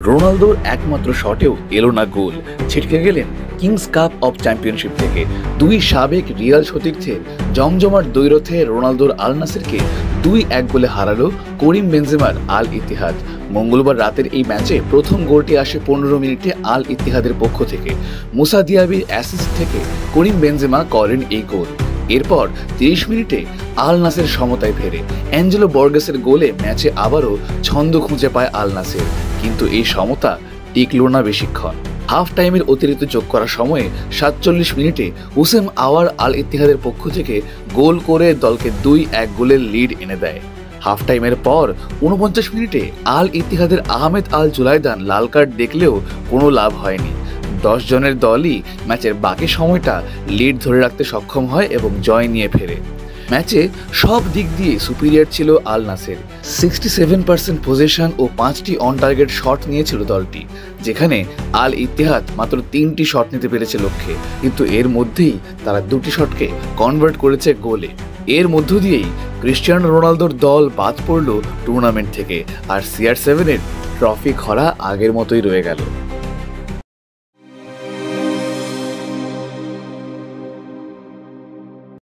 রোনালদোর একমাত্র শটেও এলো না গোল, ছিটকে গেলেন কিংস কাপ অব চ্যাম্পিয়নশিপ থেকে। দুই সাবেক রিয়াল সতীর্থের জমজমাট দ্বৈরথে রোনালদোর আল নাসেরকে 2-1 গোলে হারালো করিম বেনজেমার আল ইত্তিহাদ। মঙ্গলবার রাতের এই ম্যাচে প্রথম গোলটি আসে 15 মিনিটে আল ইত্তিহাদের পক্ষ থেকে। মুসা দিয়াবির অ্যাসিস্ট থেকে করিম বেনজেমা করেন এই গোল। এরপর 30 মিনিটে আল নাসের সমতায় ফেরে। অ্যাঞ্জেলো বর্গেসের গোলে ম্যাচে আবারও ছন্দ খুঁজে পায় আল নাসের, কিন্তু এই সমতা টিকল না বেশিক্ষণ। হাফ টাইমের অতিরিক্ত যোগ করার সময়ে 47 মিনিটে হুসেম আওয়ার আল ইত্তিহাদের পক্ষ থেকে গোল করে দলকে 2-1 গোলের লিড এনে দেয়। হাফ টাইমের পর 49 মিনিটে আল ইত্তিহাদের আহমেদ আল জুলাইদান লাল কার্ড দেখলেও কোনো লাভ হয়নি। 10 জনের দলই ম্যাচের বাকি সময়টা লিড ধরে রাখতে সক্ষম হয় এবং জয় নিয়ে ফেরে। ম্যাচে সব দিক দিয়ে সুপিরিয়র ছিল আল নাসের। 67% পজিশন ও 5টি অন টার্গেট শট নিয়েছিল দলটি, যেখানে আল ইত্তিহাদ মাত্র 3টি শট নিতে পেরেছে লক্ষ্যে, কিন্তু এর মধ্যেই তারা 2টি শটকে কনভার্ট করেছে গোলে। এর মধ্য দিয়েই ক্রিস্টিয়ানো রোনালদোর দল বাদ পড়ল টুর্নামেন্ট থেকে, আর CR7 এর ট্রফি খরা আগের মতোই রয়ে গেল।